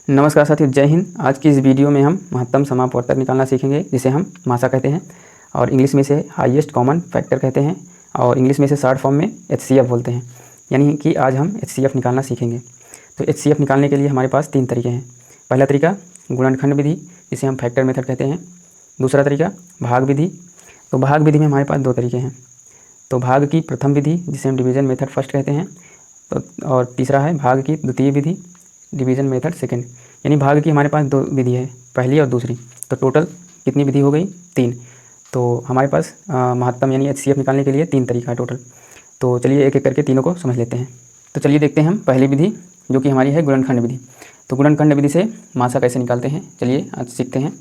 नमस्कार साथियों, जय हिंद। आज की इस वीडियो में हम महत्तम समापवर्तक निकालना सीखेंगे, जिसे हम मासा कहते हैं और इंग्लिश में से हाईएस्ट कॉमन फैक्टर कहते हैं और इंग्लिश में से शॉर्ट फॉर्म में एचसीएफ बोलते हैं। यानी कि आज हम एचसीएफ निकालना सीखेंगे। तो एचसीएफ निकालने के लिए हमारे पास 3 तरीके हैं। पहला तरीका गुणनखंड विधि, जिसे हम फैक्टर मेथड कहते हैं। दूसरा तरीका भाग विधि। तो भाग विधि में हमारे पास 2 तरीके हैं। तो भाग की प्रथम विधि, जिसे हम डिवीज़न मेथड फर्स्ट कहते हैं, तो और तीसरा है भाग की द्वितीय विधि, डिवीज़न मेथड सेकंड। यानी भाग की हमारे पास 2 विधि है, पहली और दूसरी। तो टोटल कितनी विधि हो गई? 3। तो हमारे पास महत्तम यानी एचसीएफ निकालने के लिए 3 तरीका है टोटल। तो चलिए एक एक करके तीनों को समझ लेते हैं। तो चलिए देखते हैं हम पहली विधि, जो कि हमारी है गुणनखंड विधि। तो गुणनखंड विधि से मासा कैसे निकालते हैं, चलिए आज सीखते हैं।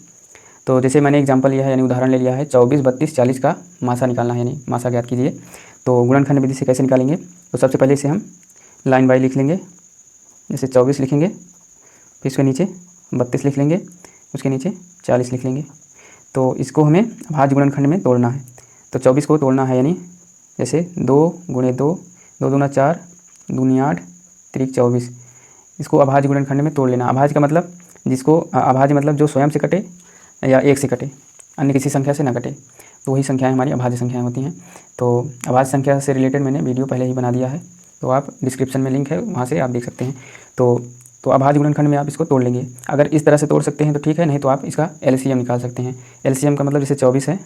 तो जैसे मैंने एग्जाम्पल लिया है, यानी उदाहरण ले लिया है, 24, 32, 40 का मासा निकालना है, यानी मासा ज्ञात कीजिए। तो गुणनखंड विधि से कैसे निकालेंगे? तो सबसे पहले इसे हम लाइन बाय लिख लेंगे। जैसे 24 लिखेंगे, फिर उसके नीचे 32 लिख लेंगे, उसके नीचे 40 लिख लेंगे। तो इसको हमें अभाज्य गुणनखंड में तोड़ना है। तो 24 को तोड़ना है, यानी जैसे 2 × 2, 2 दूना 4, दूनी 8, त्रिक 24। इसको अभाज्य गुणनखंड में तोड़ लेना। अभाज्य का मतलब जिसको अभाज्य मतलब जो स्वयं से कटे या एक से कटे, अन्य किसी संख्या से ना कटे, तो वही संख्याएँ हमारी अभाज्य संख्याएँ होती हैं। तो अभाज्य संख्या से रिलेटेड मैंने वीडियो पहले ही बना दिया है, तो आप डिस्क्रिप्शन में लिंक है, वहाँ से आप देख सकते हैं। तो अभाज्य गुणनखंड में आप इसको तोड़ लेंगे। अगर इस तरह से तोड़ सकते हैं तो ठीक है, नहीं तो आप इसका एलसीएम निकाल सकते हैं। एलसीएम का मतलब जैसे 24 है,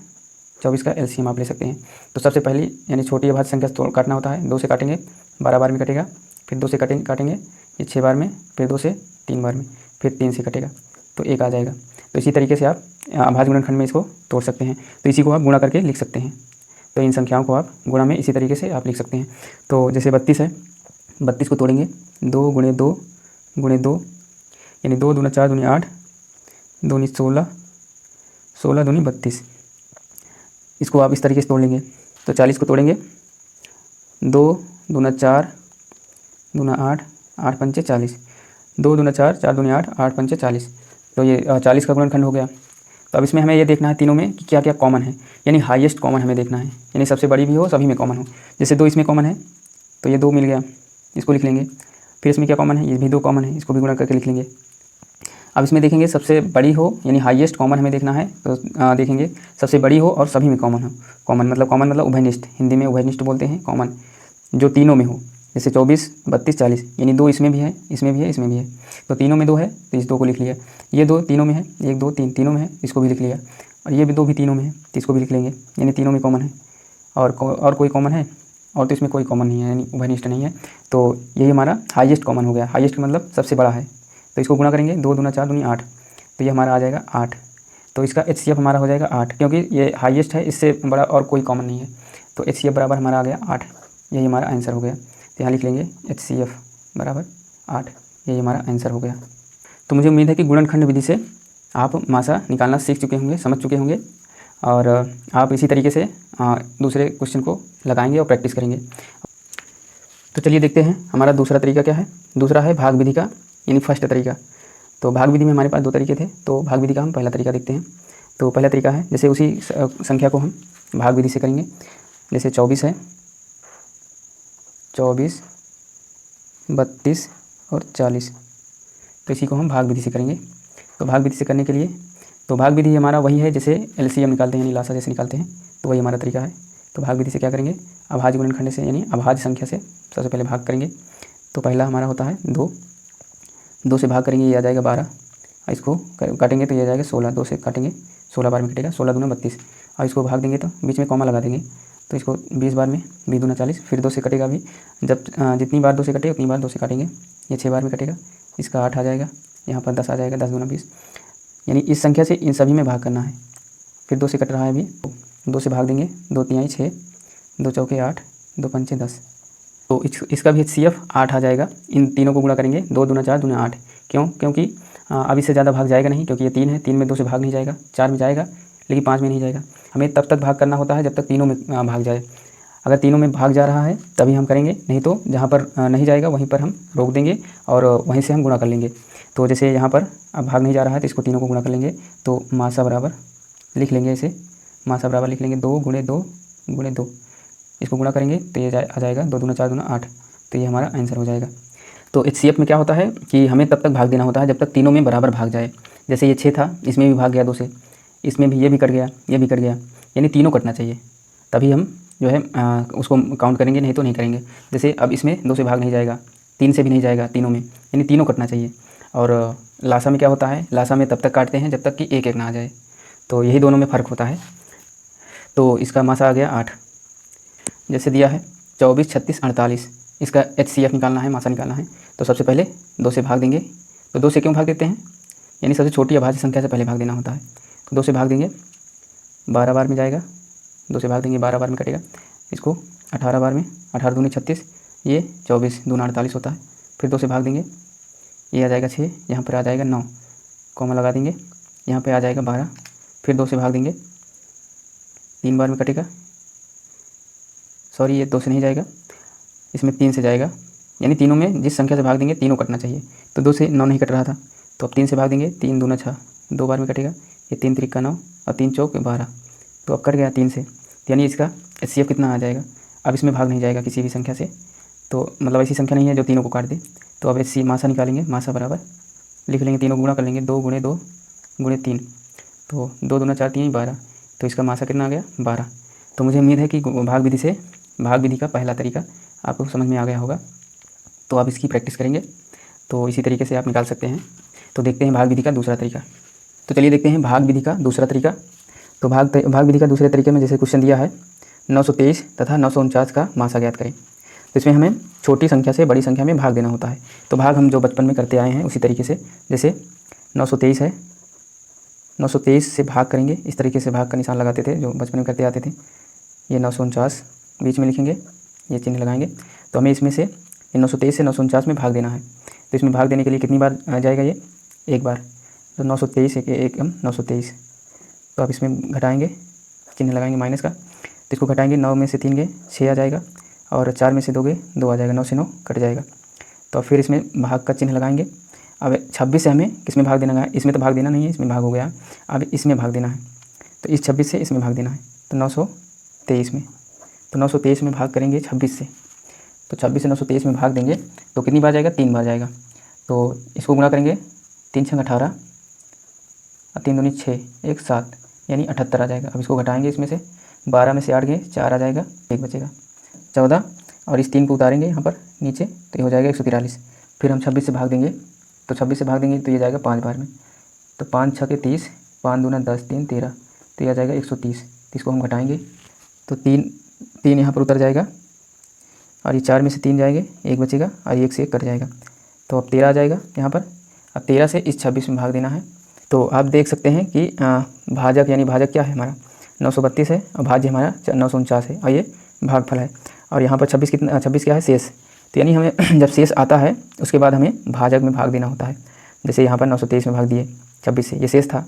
24 का एलसीएम आप ले सकते हैं। तो सबसे पहली यानी छोटी अभाज्य संख्या से काटना होता है। 2 से काटेंगे 12 बार में कटेगा, फिर 2 से काटेंगे ये 6 बार में, फिर 2 से 3 बार में, फिर 3 से कटेगा तो 1 आ जाएगा। तो इसी तरीके से आप अभाज्य गुणनखंड में इसको तोड़ सकते हैं। तो इसी को आप गुणा करके लिख सकते हैं। तो इन संख्याओं को आप गुणा में इसी तरीके से आप लिख सकते हैं। तो जैसे 32 है, 32 को तोड़ेंगे 2 × 2 × 2, यानी 2 दूना 4, दूनी 8, 2 × 16, 16 दूनी 32। इसको आप इस तरीके से तोड़ लेंगे। तो 40 को तोड़ेंगे 2 दूना 4, दूना 8, 8 पंचे 40, 2 दूना 4, 4 दूनी 8, 8 पंचे 40। तो ये 40 का गुणनखंड हो गया। तो अब इसमें हमें ये देखना है तीनों में कि क्या क्या कॉमन है, यानी हाईएस्ट कॉमन हमें देखना है, यानी सबसे बड़ी भी हो, सभी में कॉमन हो। जैसे 2 इसमें कॉमन है तो ये 2 मिल गया, इसको लिख लेंगे। फिर इसमें क्या कॉमन है? ये भी 2 कॉमन है, इसको भी गुणा करके लिख लेंगे। अब इसमें देखेंगे सबसे बड़ी हो, यानी हाईएस्ट कॉमन हमें देखना है। तो देखेंगे सबसे बड़ी हो और सभी में कॉमन हो। कॉमन मतलब उभयनिष्ठ, हिंदी में उभयनिष्ठ बोलते हैं। कॉमन जो तीनों में हो, जैसे 24, 32, 40, यानी 2 इसमें भी है, इसमें भी है, इसमें भी है। तो तीनों में 2 है तो इस 2 को लिख लिया। ये 2 तीनों में है, 1 2 3 तीनों में है, इसको भी लिख लिया। और ये भी 2 भी तीनों में है तो इसको भी लिख लेंगे, यानी तीनों में कॉमन है। और कोई कॉमन है? और तो इसमें कोई कॉमन नहीं है, यानी उभयनिष्ठ नहीं है। तो यही हमारा हाईएस्ट कॉमन हो गया। हाईएस्ट मतलब सबसे बड़ा है। तो इसको गुणा करेंगे, 2 दूना 4, दूनी 8, तो ये हमारा आ जाएगा 8। तो इसका एचसीएफ हमारा हो जाएगा 8, क्योंकि ये हाईएस्ट है, इससे बड़ा और कोई कॉमन नहीं है। तो एचसीएफ बराबर हमारा आ गया 8। यही हमारा आंसर हो गया। तो यहाँ लिख लेंगे एचसीएफ बराबर 8। यही हमारा आंसर हो गया। तो मुझे उम्मीद है कि गुणनखंड विधि से आप मासा निकालना सीख चुके होंगे, समझ चुके होंगे, और आप इसी तरीके से दूसरे क्वेश्चन को लगाएंगे और प्रैक्टिस करेंगे। तो चलिए देखते हैं हमारा दूसरा तरीका क्या है। दूसरा है भाग विधि का, यानी फर्स्ट तरीका। तो भाग विधि में हमारे पास 2 तरीके थे। तो भाग विधि का हम पहला तरीका देखते हैं। तो पहला तरीका है, जैसे उसी संख्या को हम भाग विधि से करेंगे। जैसे 24 है, 24, 32 और 40, तो इसी को हम भाग विधि से करेंगे। तो भाग विधि से करने के लिए, तो भाग विधि हमारा वही है जैसे एलसीएम निकालते हैं, यानी लासा जैसे निकालते हैं, तो वही हमारा तरीका है। तो भाग विधि से क्या करेंगे? अभाज्य गुणनखंड से, यानी अभाज्य संख्या से सबसे पहले भाग करेंगे। तो पहला हमारा होता है 2, 2 से भाग करेंगे, ये आ जाएगा 12। और इसको काटेंगे तो ये आ जाएगा 16, 2 से काटेंगे 16 बार में कटेगा, 16 दूना 32। और इसको भाग देंगे तो बीच में कॉमा लगा देंगे, तो इसको 20 बार में, 20 दूना 40, फिर 2 से कटेगा भी। जब जितनी बार 2 से कटे उतनी बार 2 से काटेंगे, ये 6 बार में कटेगा, इसका 8 आ जाएगा, यहाँ पर 10 आ जाएगा, 10 दूना 20। यानी इस संख्या से इन सभी में भाग करना है। फिर 2 से कट रहा है अभी, 2 से भाग देंगे, 2 तिहाई 6, 2 चौके 8, 2 पंचे 10। तो इसका भी एचसीएफ 8 आ जाएगा। इन तीनों को गुणा करेंगे, 2 दूना 4, दूना 8। क्यों? क्योंकि अब इससे ज़्यादा भाग जाएगा नहीं, क्योंकि ये 3 है, 3 में 2 से भाग नहीं जाएगा, 4 में जाएगा लेकिन 5 में नहीं जाएगा। हमें तब तक भाग करना होता है जब तक तीनों में भाग जाए। अगर तीनों में भाग जा रहा है तभी हम करेंगे, नहीं तो जहाँ पर नहीं जाएगा वहीं पर हम रोक देंगे और वहीं से हम गुणा कर लेंगे। तो जैसे यहाँ पर अब भाग नहीं जा रहा है तो इसको तीनों को गुणा कर लेंगे। तो मासा बराबर लिख लेंगे, इसे मासा बराबर लिख लेंगे 2 × 2 × 2। इसको गुणा करेंगे तो ये आ जाएगा 2 दूना 4, दूना 8। तो ये हमारा आंसर हो जाएगा। तो HCF में क्या होता है कि हमें तब तक भाग देना होता है जब तक तीनों में बराबर भाग जाए। जैसे ये 6 था, इसमें भी भाग गया 2 से, इसमें भी ये भी कट गया, ये भी कट गया, यानी तीनों कटना चाहिए, तभी हम जो है उसको काउंट करेंगे, नहीं तो नहीं करेंगे। जैसे अब इसमें 2 से भाग नहीं जाएगा, 3 से भी नहीं जाएगा, तीनों में, यानी तीनों कटना चाहिए। और लासा में क्या होता है, लासा में तब तक काटते हैं जब तक कि एक एक ना आ जाए, तो यही दोनों में फ़र्क होता है। तो इसका मासा आ गया 8। जैसे दिया है 24, 36, 48, इसका HCF निकालना है, मासा निकालना है। तो सबसे पहले 2 से भाग देंगे। तो 2 से क्यों भाग देते हैं, यानी सबसे छोटी अभाज्य संख्या से पहले भाग देना होता है। तो 2 से भाग देंगे, 12 बार में जाएगा, 2 से भाग देंगे 12 बार में कटेगा। इसको 18 बार में, 18 दूनी 36, ये 24 दूना 48 होता है। फिर 2 से भाग देंगे, ये आ जाएगा 6, यहाँ पर आ जाएगा 9, कॉमा लगा देंगे, यहाँ पे आ जाएगा 12। फिर 2 से भाग देंगे, 3 बार में कटेगा, सॉरी ये 2 से नहीं जाएगा, इसमें 3 से जाएगा, यानी तीनों में जिस संख्या से भाग देंगे तीनों कटना चाहिए। तो 2 से 9 नहीं कट रहा था, तो अब 3 से भाग देंगे, 3 दूना 6, 2 बार में कटेगा, ये 3 त्रिका 9 और 3 चौक 12, तो अब कट गया 3 से, यानी इसका HCF कितना आ जाएगा। अब इसमें भाग नहीं जाएगा किसी भी संख्या से, तो मतलब ऐसी संख्या नहीं है जो तीनों को काट दे। तो अब HC मासा निकालेंगे, मासा बराबर लिख लेंगे, तीनों गुणा कर लेंगे, 2 गुणे 2 गुणे 3, तो 2 दूना 4 3 12, तो इसका मासा कितना आ गया 12। तो मुझे उम्मीद है कि भाग विधि का पहला तरीका आपको समझ में आ गया होगा। तो आप इसकी प्रैक्टिस करेंगे तो इसी तरीके से आप निकाल सकते हैं। तो देखते हैं भाग विधि का दूसरा तरीका। तो चलिए देखते हैं भाग विधि का दूसरा तरीका। तो भाग विधि का दूसरे तरीके में जैसे क्वेश्चन दिया है 923 तथा 949 का मासा ज्ञात करें। तो इसमें हमें छोटी संख्या से बड़ी संख्या में भाग देना होता है। तो भाग हम जो बचपन में करते आए हैं उसी तरीके से, जैसे 923 है, 923 से भाग करेंगे, इस तरीके से भाग का निशान लगाते थे जो बचपन में करते आते थे। ये 949 बीच में लिखेंगे, ये चिन्ह लगाएंगे। तो हमें इसमें से 923 से 949 में भाग देना है। तो इसमें भाग देने के लिए कितनी बार आ जाएगा, ये एक बार। तो 923 एक 923, तो आप इसमें घटाएंगे, चिन्ह लगाएंगे माइनस का, तो इसको घटाएंगे, 9 में से 3 गए 6 आ जाएगा, और 4 में से 2 गए 2 आ जाएगा, 9 से 9 कट जाएगा। तो फिर इसमें भाग का चिन्ह लगाएंगे। अब 26 से हमें किस में भाग देना है, इसमें तो भाग देना नहीं है, इसमें भाग हो गया, अब इसमें भाग देना है। तो इस 26 से इसमें भाग देना है, तो 923 में। तो 923 में भाग करेंगे 26 से, तो 26 से 923 में भाग देंगे तो कितनी बार जाएगा, 3 बार जाएगा। तो इसको गुणा करेंगे, 3 छंग 18 और 3 दूनी 6 1 7, यानी 78 आ जाएगा। अब इसको घटाएंगे, इसमें से 12 में से 8 गए 4 आ जाएगा, 1 बचेगा 14, और इस 3 को उतारेंगे यहाँ पर नीचे, तो ये हो जाएगा 143। फिर हम 26 से भाग देंगे, तो 26 से भाग देंगे तो ये जाएगा 5 बार में, तो 5 छः 30, 5 दूना 10 3 13, तो यह आ जाएगा 130। तो इसको हम घटाएंगे, तो 3 यहाँ पर उतर जाएगा, और ये 4 में से 3 जाएंगे, 1 बचेगा, और 1 से 1 कट जाएगा, तो अब 13 आ जाएगा यहाँ पर। अब 13 से इस 26 में भाग देना है। तो आप देख सकते हैं कि भाजक यानी भाजक क्या है हमारा 932 है, और भाज्य हमारा 949 है, और ये भागफल है। और यहाँ पर 26 क्या है, शेष। तो यानी हमें जब शेष आता है उसके बाद हमें भाजक में भाग देना होता है। जैसे यहाँ पर 923 में भाग दिए 26 से, ये शेष था,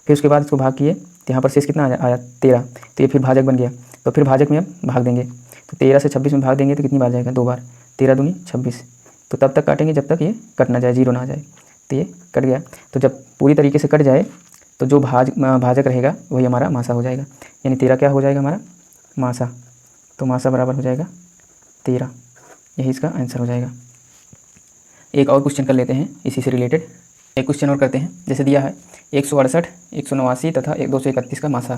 फिर उसके बाद इसको भाग किए तो यहाँ पर शेष कितना आया 13, तो ये फिर भाजक बन गया। तो फिर भाजक में हम भाग देंगे, तो 13 से 26 में भाग देंगे तो कितनी बार जाएगा, 2 बार, 13 दूनी 26। तो तब तक काटेंगे जब तक ये कट ना जाए, 0 ना आ जाए, तो ये कट गया। तो जब पूरी तरीके से कट जाए तो जो भाजक रहेगा वही हमारा मासा हो जाएगा, यानी 13 क्या हो जाएगा हमारा मासा। तो मासा बराबर हो जाएगा 13, यही इसका आंसर हो जाएगा। एक और क्वेश्चन कर लेते हैं इसी से रिलेटेड, एक क्वेश्चन और करते हैं। जैसे दिया है 168, 189 तथा 231 का मासा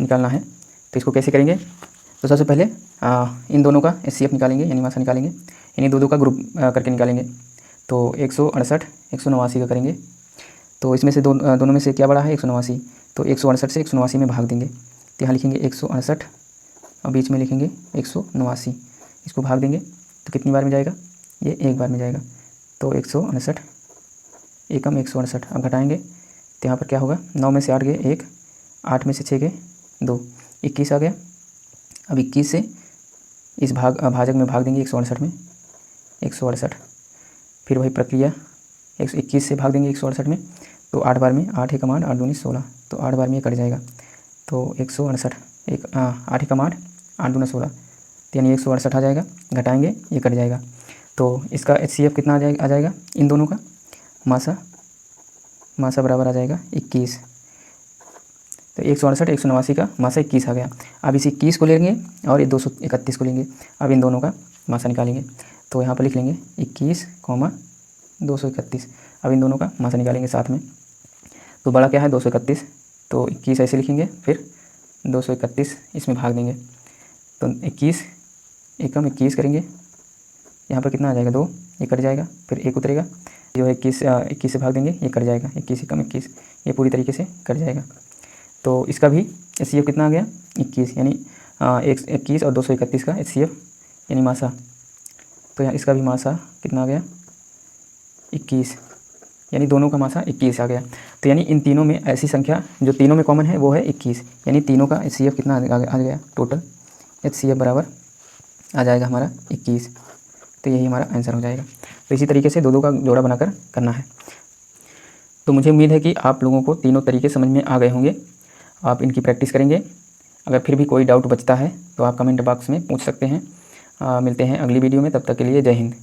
निकालना है। तो इसको कैसे करेंगे, तो सबसे पहले इन दोनों का HCF निकालेंगे, यानी मासा निकालेंगे, यानी दो का ग्रुप करके निकालेंगे। तो 168 189 का करेंगे, तो इसमें से दोनों में से क्या बड़ा है, 189, तो 168 से 189 में भाग देंगे। तो यहाँ लिखेंगे 168 और बीच में लिखेंगे 189, इसको भाग देंगे तो कितनी बार में जाएगा, ये 1 बार में जाएगा। तो 168 एकम 168, अब घटाएंगे तो यहाँ पर क्या होगा, 9 में से 8 गए 1, 8 में से 6 गए 2, 21 आ गया। अब 21 से इस भाजक में भाग देंगे 168 में, 168, फिर वही प्रक्रिया 121 से भाग देंगे 168 में, तो 8 बार में, 8 एकम 8, 8 दूनी 16, तो 8 बार में ये कट जाएगा। तो 168 8 एकम 8, 8 दूना 16, यानी 168 आ जाएगा, घटाएंगे ये कट जाएगा। तो इसका HCF कितना आ जाएगा इन दोनों का, मासा बराबर आ जाएगा 21। तो 168 189 का मासा 21 आ गया। अब इस 21 को लेंगे और ये 231 को लेंगे, अब इन दोनों का मासा निकालेंगे। तो यहाँ पर लिख लेंगे 21, 231। अब इन दोनों का मासा निकालेंगे साथ में। तो बड़ा क्या है 231, तो 21 ऐसे लिखेंगे, फिर 231 इसमें भाग देंगे। तो 21 एकम 21 करेंगे, यहाँ पर कितना आ जाएगा 2, ये कट जाएगा, फिर 1 उतरेगा, जो है 21 से भाग देंगे, ये कट जाएगा, 21 एकम 21, ये पूरी तरीके से कट जाएगा। तो इसका भी HCF कितना आ गया 21, यानी 21 और 231 का HCF यानी मासा। तो यहाँ इसका भी मासा कितना आ गया 21, यानी दोनों का मासा 21 आ गया। तो यानी इन तीनों में ऐसी संख्या जो तीनों में कॉमन है वो है 21, यानी तीनों का HCF कितना आ गया टोटल HCF बराबर आ जाएगा हमारा 21। तो यही हमारा आंसर हो जाएगा। तो इसी तरीके से दो का जोड़ा बनाकर करना है। तो मुझे उम्मीद है कि आप लोगों को तीनों तरीके समझ में आ गए होंगे। आप इनकी प्रैक्टिस करेंगे। अगर फिर भी कोई डाउट बचता है तो आप कमेंट बॉक्स में पूछ सकते हैं। मिलते हैं अगली वीडियो में, तब तक के लिए जय हिंद।